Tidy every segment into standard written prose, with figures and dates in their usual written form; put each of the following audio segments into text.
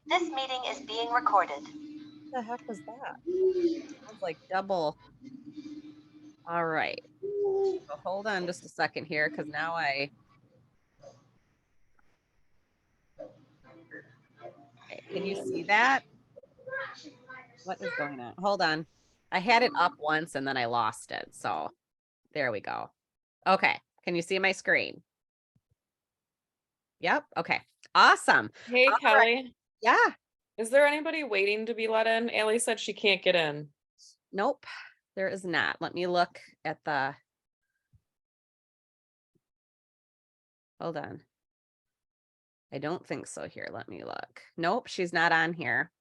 This meeting is being recorded. The heck was that? Sounds like double. All right. So hold on just a second here because now okay, can you see that? What is going on? Hold on. I had it up once and then I lost it. So there we go. Okay. Can you see my screen? Yep. Okay. Awesome. Hey, All right. Kelly, Yeah. is there anybody waiting to be let in? Allie said she can't get in. Nope. There is not. Let me look at the. Hold on. I don't think so here. Let me look. Nope. She's not on here.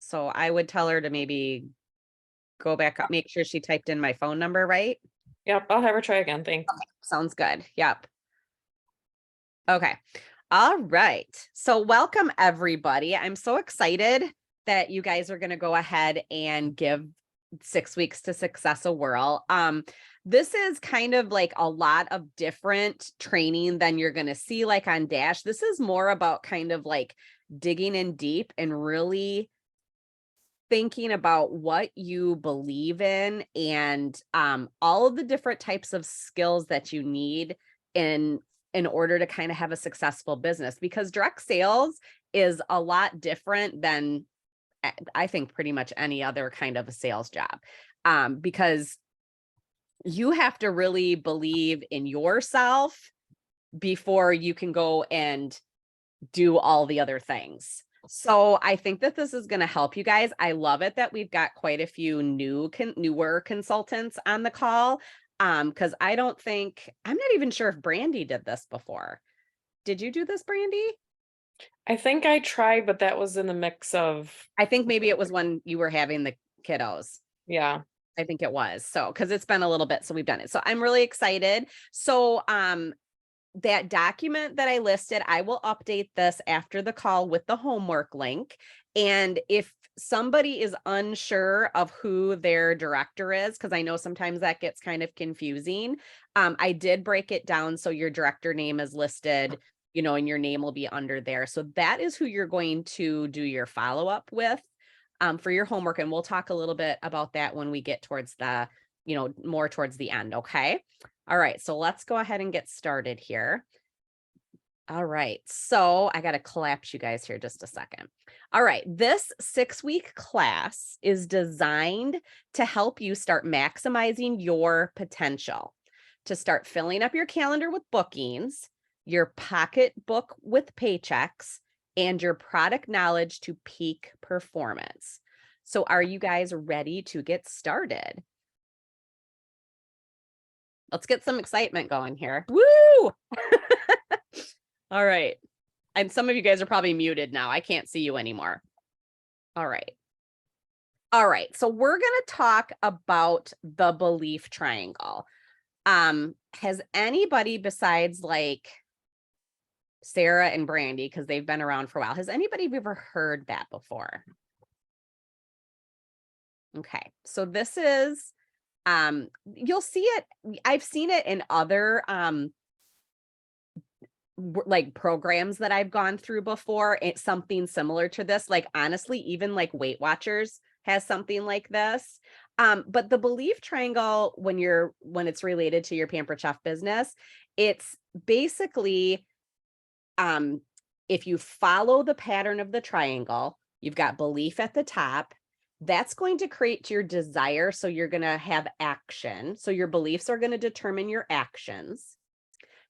So I would tell her to maybe go back up, make sure she typed in my phone number right. Yep, I'll have her try again. Thanks. Sounds good. Yep. Okay. All right. So welcome everybody. I'm so excited that you guys are going to go ahead and give 6 weeks to success a whirl. This is kind of like a lot of different training than you're going to see like on Dash. This is more about kind of like digging in deep and really thinking about what you believe in and all of the different types of skills that you need in order to kind of have a successful business, because direct sales is a lot different than I think pretty much any other kind of a sales job, because you have to really believe in yourself before you can go and do all the other things. So I think that this is going to help you guys. I love it that we've got quite a few newer consultants on the call. Because I'm not even sure if Brandy did this before. Did you do this, Brandy? I think I tried, but that was in the mix of, I think maybe it was when you were having the kiddos. yeah. I think it was. So, because it's been a little bit, so we've done it. So I'm really excited. So, that document that I listed, I will update this after the call with the homework link. And if somebody is unsure of who their director is, because I know sometimes that gets kind of confusing, I did break it down so your director name is listed, and your name will be under there. So that is who you're going to do your follow-up with for your homework. And we'll talk a little bit about that when we get towards the, more towards the end. Okay. All right, so let's go ahead and get started here. All right, so I got to collapse you guys here just a second. All right, this 6-week class is designed to help you start maximizing your potential, to start filling up your calendar with bookings, your pocketbook with paychecks, and your product knowledge to peak performance. So are you guys ready to get started? Let's get some excitement going here. Woo! All right. And some of you guys are probably muted now. I can't see you anymore. All right. All right. So we're going to talk about the belief triangle. Has anybody besides like Sarah and Brandy, because they've been around for a while, has anybody ever heard that before? Okay. So this is you'll see it. I've seen it in other like programs that I've gone through before. It's something similar to this. Like honestly, even like Weight Watchers has something like this. But the belief triangle, when it's related to your Pampered Chef business, it's basically if you follow the pattern of the triangle, you've got belief at the top. That's going to create your desire. So you're going to have action. So your beliefs are going to determine your actions.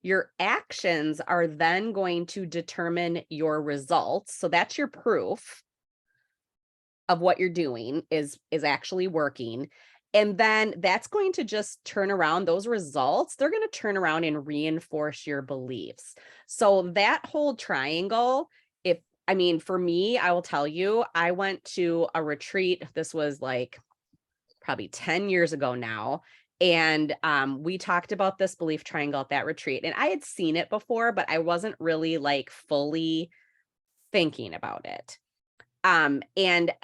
Your actions are then going to determine your results. So that's your proof of what you're doing is actually working. And then that's going to just turn around those results. They're going to turn around and reinforce your beliefs. So that whole triangle, for me, I will tell you, I went to a retreat. This was like probably 10 years ago now. And we talked about this belief triangle at that retreat. And I had seen it before, but I wasn't really like fully thinking about it. And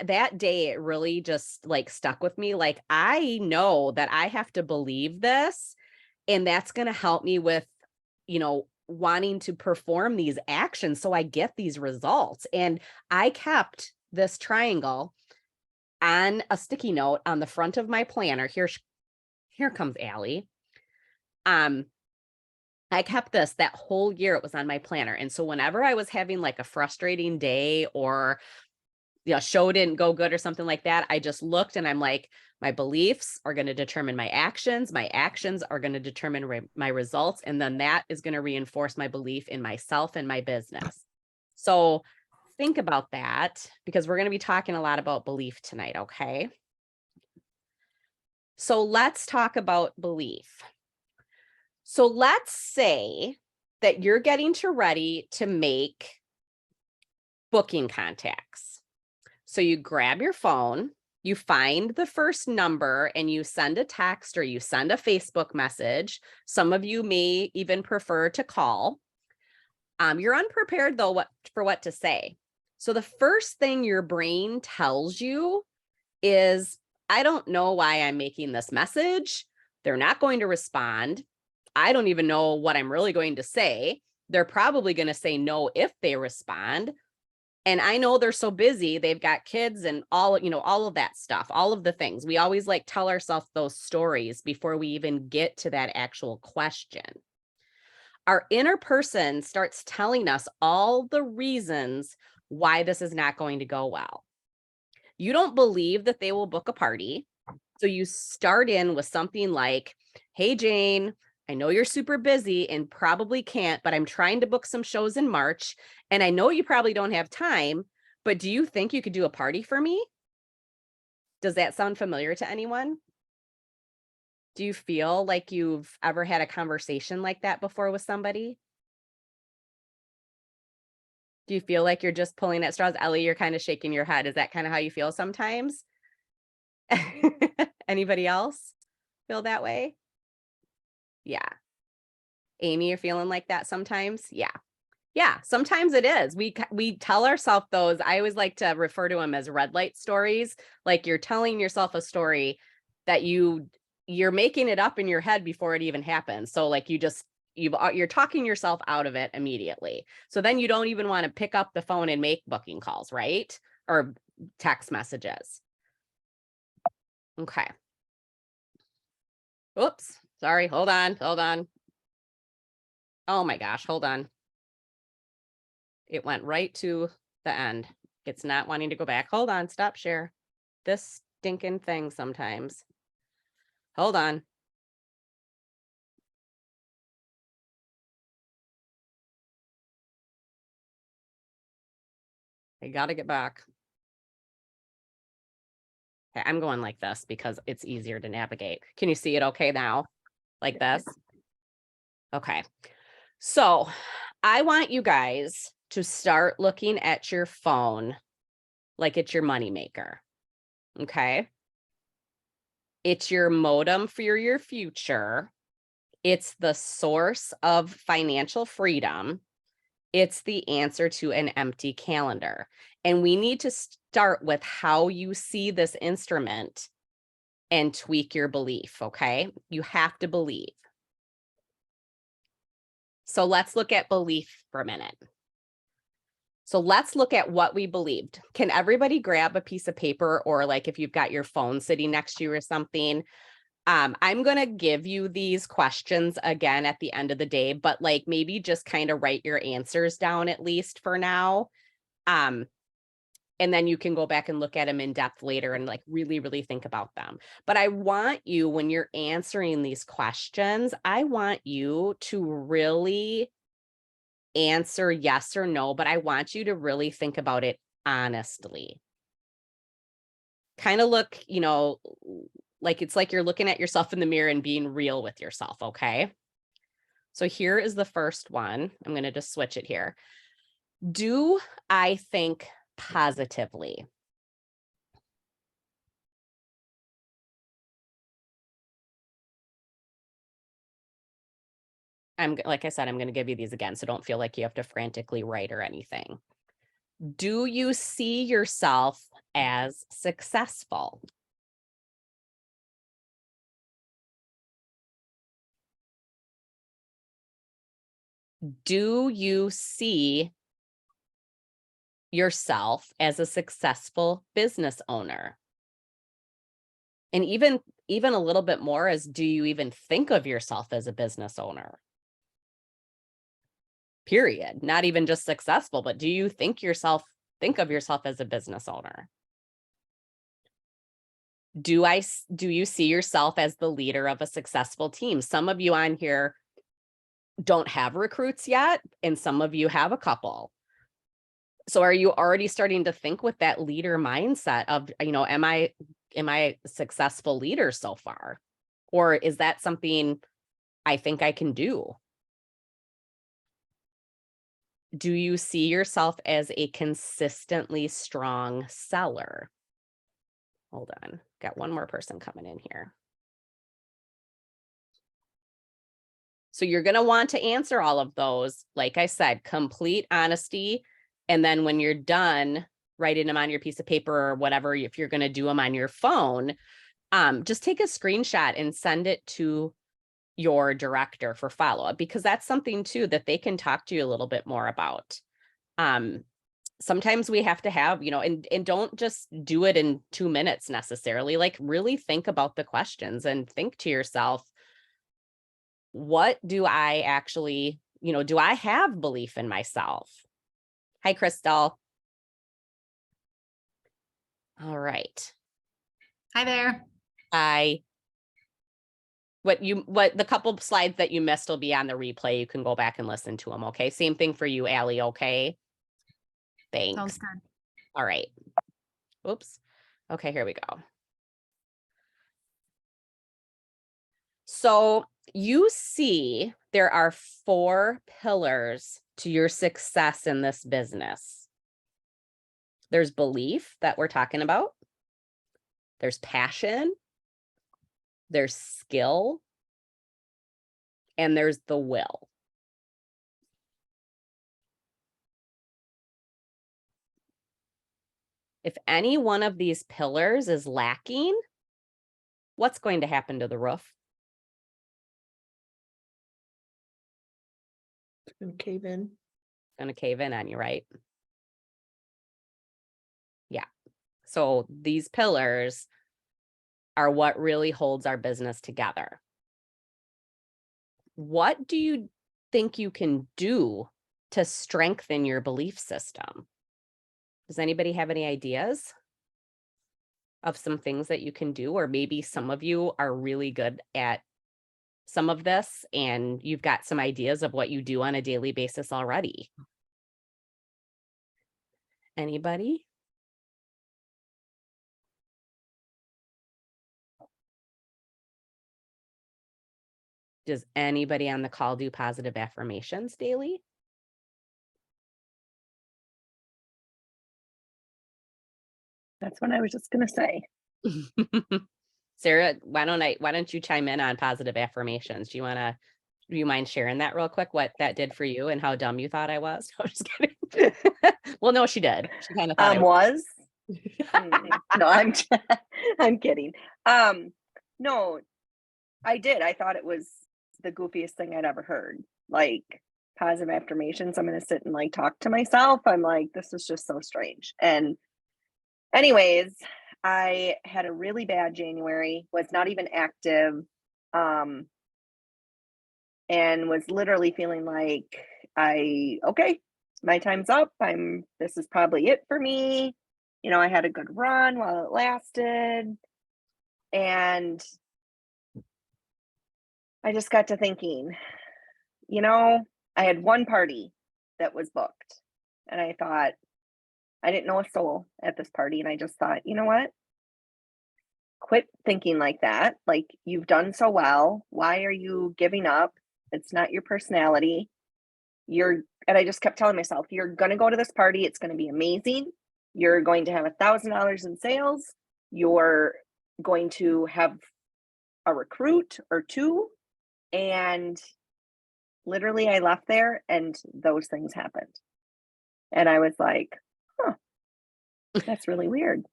that day it really just like stuck with me. Like, I know that I have to believe this, and that's going to help me with, wanting to perform these actions so I get these results. And I kept this triangle on a sticky note on the front of my planner. Here comes Allie. I kept this that whole year. It was on my planner. And so whenever I was having like a frustrating day, or show didn't go good or something like that, I just looked and I'm like, my beliefs are going to determine my actions. My actions are going to determine my results. And then that is going to reinforce my belief in myself and my business. So think about that, because we're going to be talking a lot about belief tonight. Okay. So let's talk about belief. So let's say that you're getting ready to make booking contacts. So you grab your phone, you find the first number, and you send a text or you send a Facebook message. Some of you may even prefer to call. You're unprepared though for what to say. So the first thing your brain tells you is, I don't know why I'm making this message. They're not going to respond. I don't even know what I'm really going to say. They're probably going to say no if they respond. And I know they're so busy. They've got kids and all of that stuff, all of the things. We always like tell ourselves those stories before we even get to that actual question. Our inner person starts telling us all the reasons why this is not going to go well. You don't believe that they will book a party. So you start in with something like, hey, Jane, I know you're super busy and probably can't, but I'm trying to book some shows in March. And I know you probably don't have time, but do you think you could do a party for me? Does that sound familiar to anyone? Do you feel like you've ever had a conversation like that before with somebody? Do you feel like you're just pulling at straws? Ellie, you're kind of shaking your head. Is that kind of how you feel sometimes? Anybody else feel that way? Yeah. Amy, you're feeling like that sometimes? Yeah. Yeah, sometimes it is. We tell ourselves those. I always like to refer to them as red light stories. Like you're telling yourself a story that you're making it up in your head before it even happens. So like you're talking yourself out of it immediately. So then you don't even want to pick up the phone and make booking calls, right? Or text messages. Okay. Oops. Sorry. Hold on. Oh my gosh. Hold on. It went right to the end. It's not wanting to go back. Hold on. Stop share. This stinking thing sometimes. Hold on. I got to get back. Okay, I'm going like this because it's easier to navigate. Can you see it okay now? Like this? Okay. So I want you guys to start looking at your phone like it's your moneymaker. Okay. It's your modem for your future. It's the source of financial freedom. It's the answer to an empty calendar. And we need to start with how you see this instrument and tweak your belief, okay? You have to believe. So let's look at belief for a minute. So let's look at what we believed. Can everybody grab a piece of paper, or like if you've got your phone sitting next to you or something? I'm going to give you these questions again at the end of the day, but like maybe just kind of write your answers down at least for now. And then you can go back and look at them in depth later and like really, really think about them. But I want you, when you're answering these questions, I want you to really answer yes or no, but I want you to really think about it honestly. Kind of look, like it's like you're looking at yourself in the mirror and being real with yourself, okay? So here is the first one. I'm going to just switch it here. Do I think positively? Like I said, I'm going to give you these again, so don't feel like you have to frantically write or anything. Do you see yourself as successful? do you see yourself as a successful business owner? And even a little bit more as, do you even think of yourself as a business owner? Period. Not even just successful, but do you think of yourself as a business owner? Do you see yourself as the leader of a successful team? Some of you on here don't have recruits yet, and some of you have a couple. So are you already starting to think with that leader mindset of, am I a successful leader so far? Or is that something I think I can do? Do you see yourself as a consistently strong seller? Hold on, got one more person coming in here. So you're going to want to answer all of those. Like I said, complete honesty. And then when you're done writing them on your piece of paper or whatever, if you're going to do them on your phone, just take a screenshot and send it to your director for follow-up, because that's something too that they can talk to you a little bit more about. Sometimes we have to have, and don't just do it in 2 minutes necessarily. Like, really think about the questions and think to yourself, what do I actually, do I have belief in myself? Hi, Crystal. All right. Hi there. What the couple slides that you missed will be on the replay. You can go back and listen to them. Okay. Same thing for you, Allie. Okay. Thanks. Sounds good. All right. Oops. Okay, here we go. So you see there are 4 pillars to your success in this business. There's belief that we're talking about. There's passion. There's skill. And there's the will. If any one of these pillars is lacking, what's going to happen to the roof? It's gonna cave in. Going to cave in on you, right? Yeah. So these pillars are what really holds our business together. What do you think you can do to strengthen your belief system? Does anybody have any ideas of some things that you can do? Or maybe some of you are really good at some of this and you've got some ideas of what you do on a daily basis already. Anybody? Does anybody on the call do positive affirmations daily? That's what I was just gonna say. Sarah, why don't you chime in on positive affirmations? Do you mind sharing that real quick, what that did for you and how dumb you thought I was? I'm just kidding. Well, no, she did. She kind of thought I was. No, I'm kidding. No, I did. I thought it was the goofiest thing I'd ever heard. Like, positive affirmations. I'm gonna sit and like talk to myself. I'm like, this is just so strange. And anyways, I had a really bad January, was not even active, and was literally feeling like okay, my time's up. This is probably it for me. I had a good run while it lasted. And I just got to thinking, I had one party that was booked, and I thought, I didn't know a soul at this party. And I just thought, you know what? Quit thinking like that. Like, you've done so well. Why are you giving up? It's not your personality. And I just kept telling myself, you're going to go to this party. It's going to be amazing. You're going to have $1,000 in sales. You're going to have a recruit or 2. And literally I left there and those things happened. And I was like, that's really weird.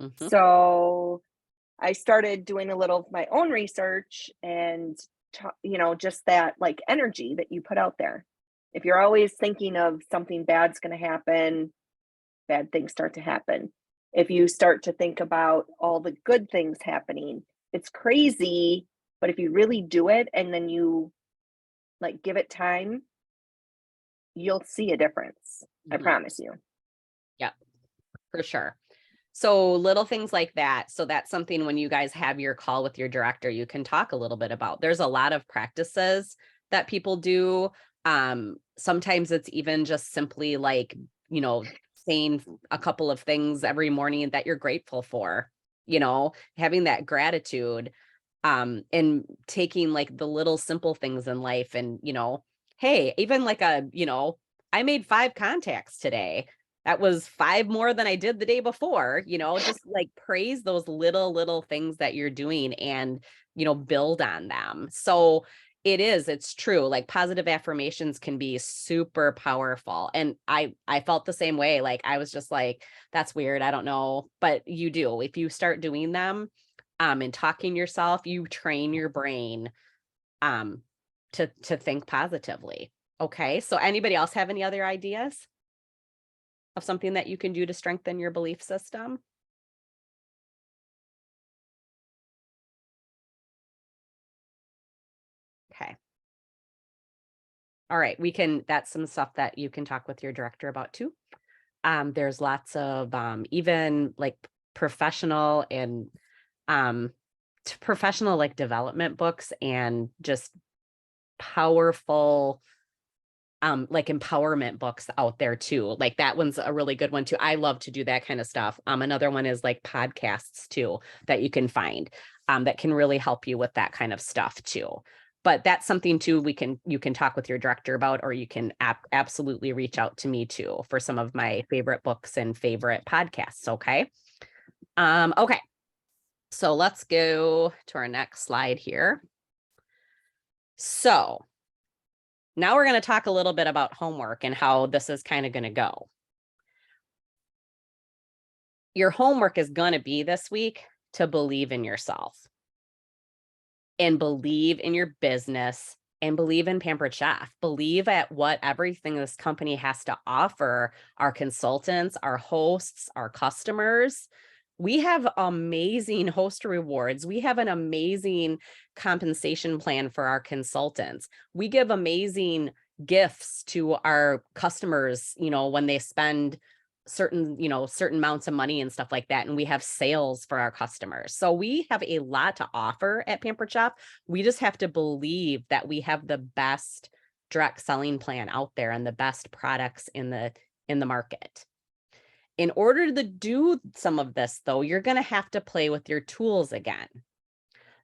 Mhm. So I started doing a little of my own research and just that like energy that you put out there. If you're always thinking of something bad's going to happen, bad things start to happen. If you start to think about all the good things happening, it's crazy, but if you really do it and then you like give it time, you'll see a difference. I Mhm. promise you. Yep, for sure. So little things like that. So that's something when you guys have your call with your director, you can talk a little bit about. There's a lot of practices that people do. Sometimes it's even just simply like, saying a couple of things every morning that you're grateful for, having that gratitude, and taking like the little simple things in life and, hey, even like I made 5 contacts today. That was 5 more than I did the day before, just like praise those little things that you're doing and, build on them. So it's true. Like positive affirmations can be super powerful. And I felt the same way. Like I was just like, that's weird. I don't know. But you do. If you start doing them, and talking yourself, you train your brain to think positively. Okay. So anybody else have any other ideas of something that you can do to strengthen your belief system? Okay. All right. That's some stuff that you can talk with your director about too. There's lots of even like professional and professional like development books and just powerful like empowerment books out there too. Like that one's a really good one too. I love to do that kind of stuff. Another one is like podcasts too that you can find that can really help you with that kind of stuff too. But that's something too you can talk with your director about, or you can absolutely reach out to me too for some of my favorite books and favorite podcasts. Okay. Okay. So let's go to our next slide here. So now we're going to talk a little bit about homework and how this is kind of going to go. Your homework is going to be this week to believe in yourself and believe in your business and believe in Pampered Chef. Believe at what everything this company has to offer our consultants, our hosts, our customers. We have amazing host rewards. We have an amazing compensation plan for our consultants. We give amazing gifts to our customers, when they spend certain amounts of money and stuff like that. And we have sales for our customers. So we have a lot to offer at Pampered Chef. We just have to believe that we have the best direct selling plan out there and the best products in the market. In order to do some of this, though, you're going to have to play with your tools again.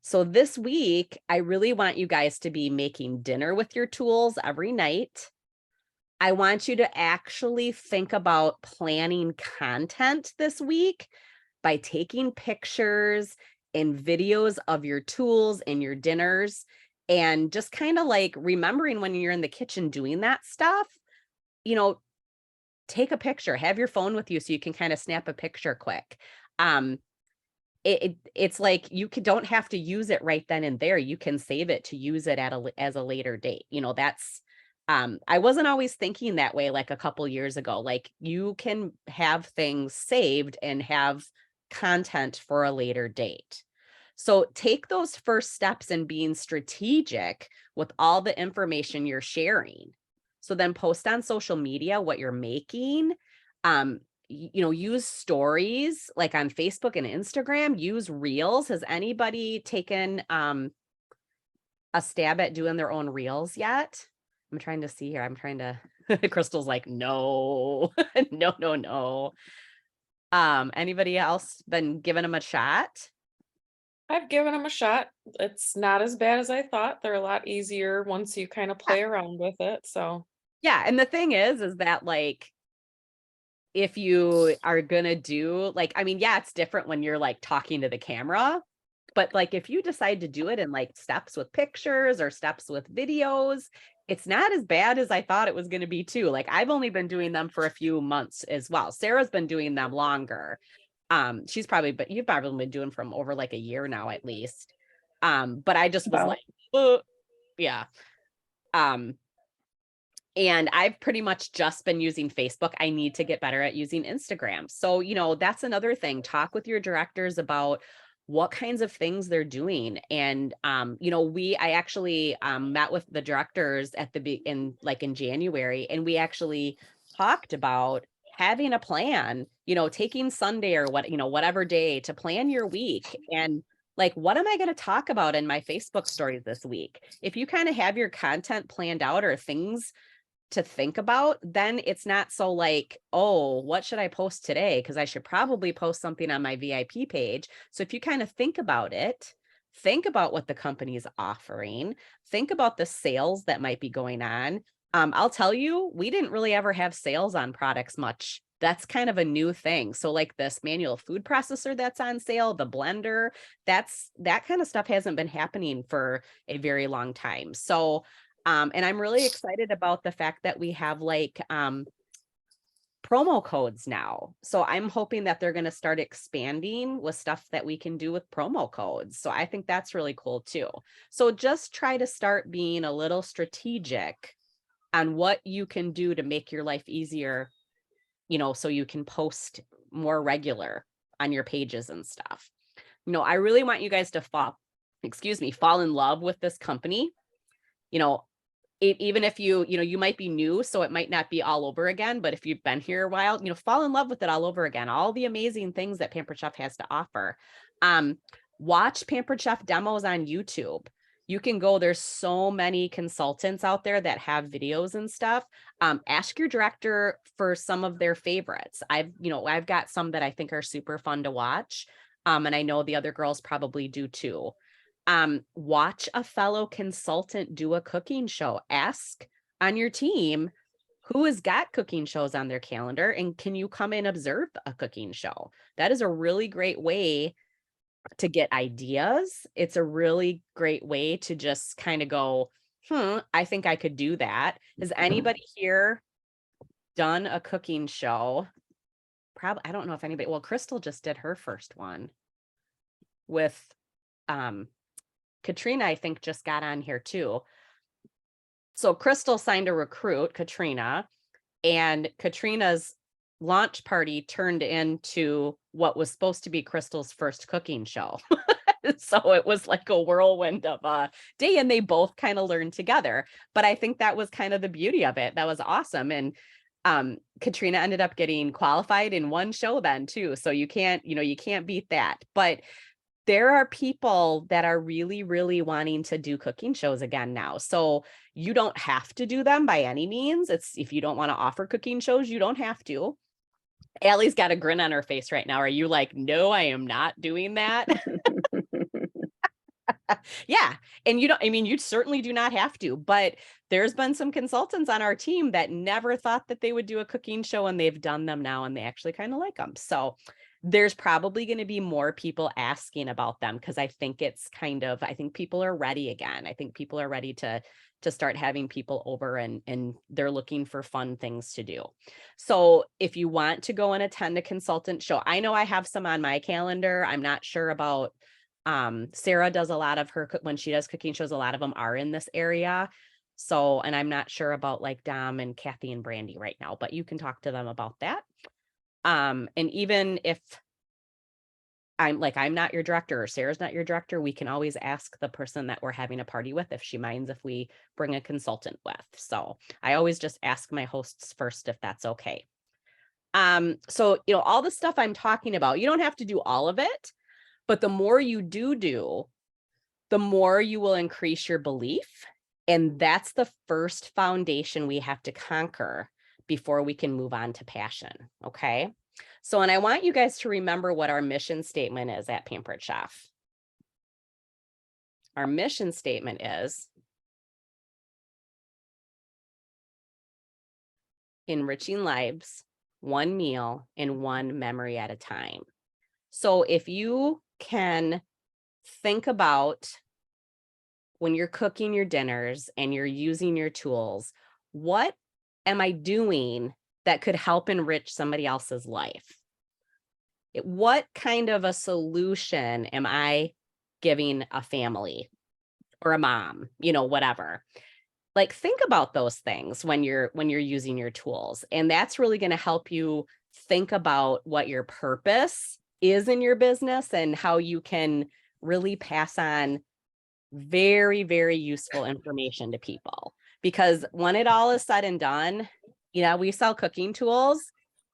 So this week, I really want you guys to be making dinner with your tools every night. I want you to actually think about planning content this week by taking pictures and videos of your tools and your dinners, and just kind of like remembering when you're in the kitchen doing that stuff, take a picture, have your phone with you so you can kind of snap a picture quick. It's like don't have to use it right then and there. You can save it to use it as a later date. That's I wasn't always thinking that way like a couple years ago. Like you can have things saved and have content for a later date. So take those first steps in being strategic with all the information you're sharing. So then post on social media what you're making. Use stories like on Facebook and Instagram. Use reels. Has anybody taken a stab at doing their own reels yet? I'm trying to see here. Crystal's like, no, no. Anybody else been giving them a shot? I've given them a shot. It's not as bad as I thought. They're a lot easier once you kind of play around with it. So yeah. And the thing is that like, if you are going to do like, it's different when you're like talking to the camera, but like, if you decide to do it in like steps with pictures or steps with videos, it's not as bad as I thought it was going to be too. Like I've only been doing them for a few months as well. Sarah's been doing them longer. You've probably been doing from over like a year now, at least. But I just was like, Yeah. And I've pretty much just been using Facebook. I need to get better at using Instagram. So, that's another thing. Talk with your directors about what kinds of things they're doing. And, I actually met with the directors in January, and we actually talked about having a plan, taking Sunday or whatever day to plan your week. And like, what am I going to talk about in my Facebook stories this week? If you kind of have your content planned out or things to think about, then it's not so like, oh, what should I post today? Because I should probably post something on my VIP page. So if you kind of think about it, think about what the company is offering, think about the sales that might be going on. I'll tell you, we didn't really ever have sales on products much. That's kind of a new thing. So like this manual food processor that's on sale, the blender, that kind of stuff hasn't been happening for a very long time. So and I'm really excited about the fact that we have promo codes now. So I'm hoping that they're going to start expanding with stuff that we can do with promo codes. So I think that's really cool too. So just try to start being a little strategic on what you can do to make your life easier, so you can post more regular on your pages and stuff. I really want you guys to fall in love with this company. Even if you might be new, so it might not be all over again, but if you've been here a while, fall in love with it all over again. All the amazing things that Pampered Chef has to offer. Watch Pampered Chef demos on YouTube. You can go, there's so many consultants out there that have videos and stuff. Ask your director for some of their favorites. I've got some that I think are super fun to watch. And I know the other girls probably do too. Watch a fellow consultant do a cooking show. Ask on your team who has got cooking shows on their calendar, and can you come and observe a cooking show? That is a really great way to get ideas. It's a really great way to just kind of go, I think I could do that. Has anybody here done a cooking show? Probably, I don't know if anybody, well, Crystal just did her first one with, Katrina, I think, just got on here too. So Crystal signed a recruit, Katrina, and Katrina's launch party turned into what was supposed to be Crystal's first cooking show. So it was like a whirlwind of a day, and they both kind of learned together. But I think that was kind of the beauty of it. That was awesome. And Katrina ended up getting qualified in one show then too. So you can't beat that. But there are people that are really, really wanting to do cooking shows again now. So you don't have to do them by any means. It's if you don't want to offer cooking shows, you don't have to. Allie's got a grin on her face right now. Are you like, no, I am not doing that? Yeah. And you certainly do not have to, but there's been some consultants on our team that never thought that they would do a cooking show, and they've done them now, and they actually kind of like them. So there's probably going to be more people asking about them, because I think people are ready again. I think people are ready to start having people over, and they're looking for fun things to do. So if you want to go and attend a consultant show, I know I have some on my calendar. I'm not sure about, Sarah does a lot of when she does cooking shows, a lot of them are in this area. So, and I'm not sure about like Dom and Kathy and Brandy right now, but you can talk to them about that. And even if I'm not your director, or Sarah's not your director, we can always ask the person that we're having a party with if she minds if we bring a consultant with. So I always just ask my hosts first if that's okay. So, all the stuff I'm talking about, you don't have to do all of it, but the more you do, the more you will increase your belief. And that's the first foundation we have to conquer before we can move on to passion. Okay. So, and I want you guys to remember what our mission statement is at Pampered Chef. Our mission statement is enriching lives, one meal and one memory at a time. So if you can think about when you're cooking your dinners and you're using your tools, what am I doing that could help enrich somebody else's life? What kind of a solution am I giving a family? or a mom, you know, whatever. Like think about those things when you're using your tools. And that's really going to help you think about what your purpose is in your business and how you can really pass on very, very useful information to people. Because when it all is said and done, you know, we sell cooking tools,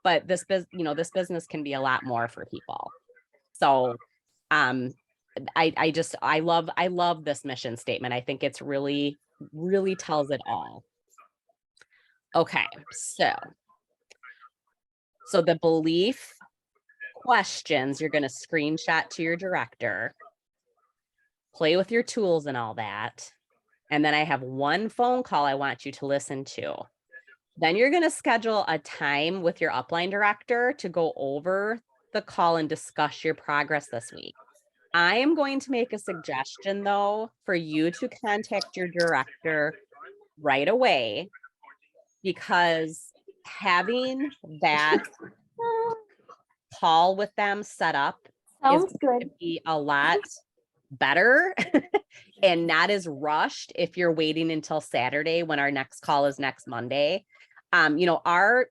but this business can be a lot more for people. So I love this mission statement. I think it's really tells it all. Okay, so the belief questions you're going to screenshot to your director, play with your tools and all that. And then I have one phone call I want you to listen to. Then you're going to schedule a time with your upline director to go over the call and discuss your progress this week. I am going to make a suggestion though, for you to contact your director right away, because having that call with them set up is going to be a lot better and not as rushed if you're waiting until Saturday when our next call is next Monday. You know, our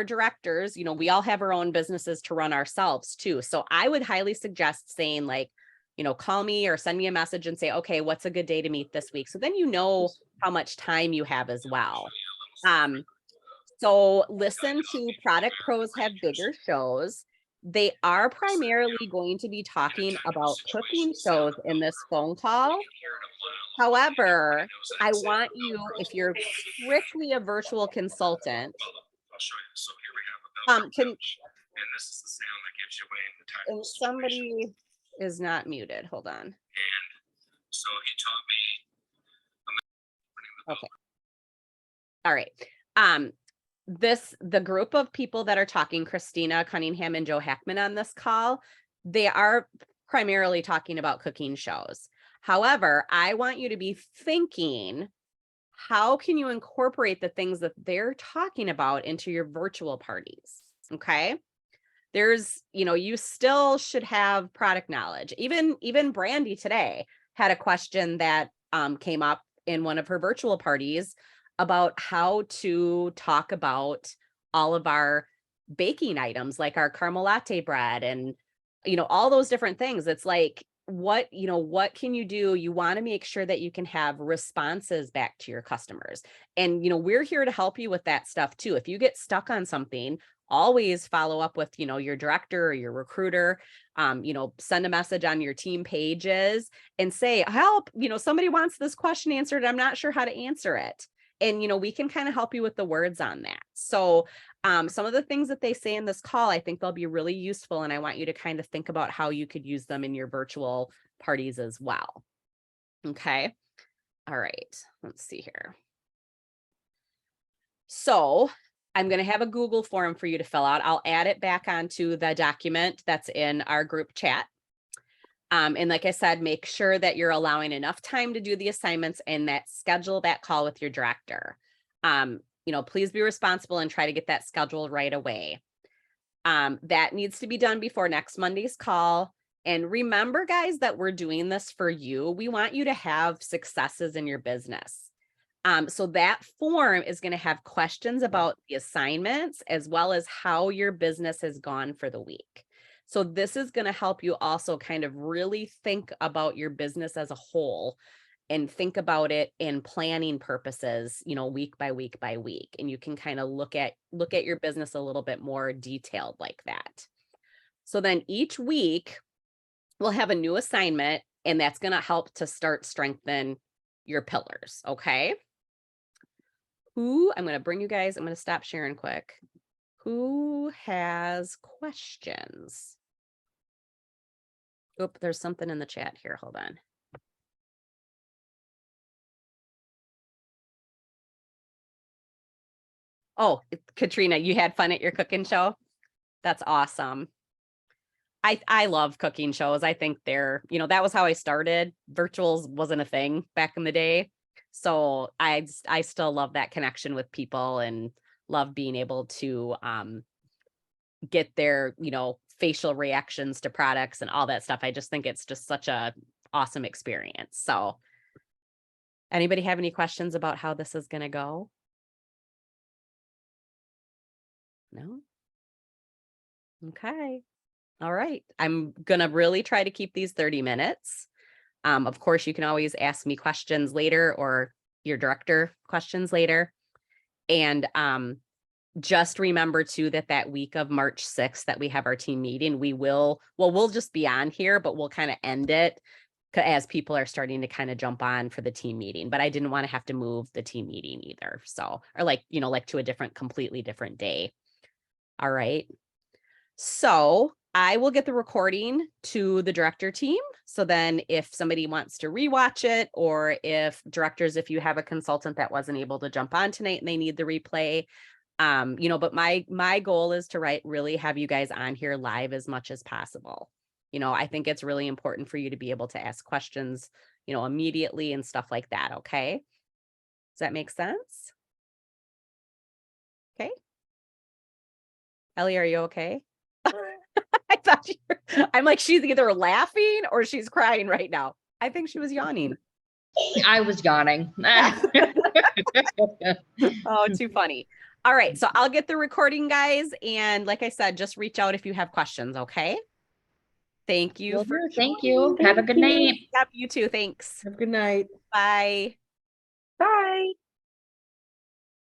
directors, you know, we all have our own businesses to run ourselves too. So I would highly suggest saying like, you know, call me or send me a message and say, okay, what's a good day to meet this week? So then you know how much time you have as well. So listen to Product Pros Have Bigger Shows. They are primarily going to be talking about cooking shows in this phone call. However, I want you, if you're strictly a virtual consultant, and somebody is not muted. Hold on. So he taught me. Okay. All right. The group of people that are talking, Christina Cunningham and Joe Hackman on this call, they are primarily talking about cooking shows. However, I want you to be thinking, how can you incorporate the things that they're talking about into your virtual parties? Okay. There's, you know, you still should have product knowledge. Even Brandy today had a question that came up in one of her virtual parties about how to talk about all of our baking items, like our caramel latte bread and, you know, all those different things. It's like, what can you do? You want to make sure that you can have responses back to your customers. And, you know, we're here to help you with that stuff too. If you get stuck on something, always follow up with, you know, your director or your recruiter, you know, send a message on your team pages and say, help, you know, somebody wants this question answered. I'm not sure how to answer it. And, you know, we can kind of help you with the words on that. So some of the things that they say in this call, I think they'll be really useful. And I want you to kind of think about how you could use them in your virtual parties as well. Okay. All right. Let's see here. So I'm going to have a Google form for you to fill out. I'll add it back onto the document that's in our group chat. And like I said, make sure that you're allowing enough time to do the assignments and that schedule that call with your director. You know, please be responsible and try to get that scheduled right away. That needs to be done before next Monday's call. And remember, guys, that we're doing this for you. We want you to have successes in your business. So that form is going to have questions about the assignments as well as how your business has gone for the week. So this is going to help you also kind of really think about your business as a whole and think about it in planning purposes, you know, week by week by week. And you can kind of look at your business a little bit more detailed like that. So then each week we'll have a new assignment, and that's going to help to start strengthen your pillars. Okay. I'm going to bring you guys, I'm going to stop sharing quick. Who has questions? Oop, there's something in the chat here. Hold on. Oh, Katrina, you had fun at your cooking show? That's awesome. I love cooking shows. I think they're, you know, that was how I started. Virtuals wasn't a thing back in the day. So I still love that connection with people and love being able to get their, you know, facial reactions to products and all that stuff. I just think it's just such a awesome experience. So Anybody have any questions about how this is going to go? No? Okay. All right. I'm going to really try to keep these 30 minutes. Of course, you can always ask me questions later or your director questions later. And just remember too that week of March 6th that we have our team meeting, we'll just be on here, but we'll kind of end it as people are starting to kind of jump on for the team meeting. But I didn't want to have to move the team meeting either. So, or like to a completely different day. All right. So I will get the recording to the director team. So then if somebody wants to rewatch it, or if you have a consultant that wasn't able to jump on tonight and they need the replay, but my goal is to really have you guys on here live as much as possible. I think it's really important for you to be able to ask questions, immediately and stuff like that. Okay. Does that make sense? Okay. Ellie, are you okay? I thought I'm like, she's either laughing or she's crying right now. I think she was yawning. I was yawning. Oh, too funny. All right. So I'll get the recording, guys. And like I said, just reach out if you have questions. Okay. Thank you. Thank you. Have a good night. Yep, you too. Thanks. Have a good night. Bye.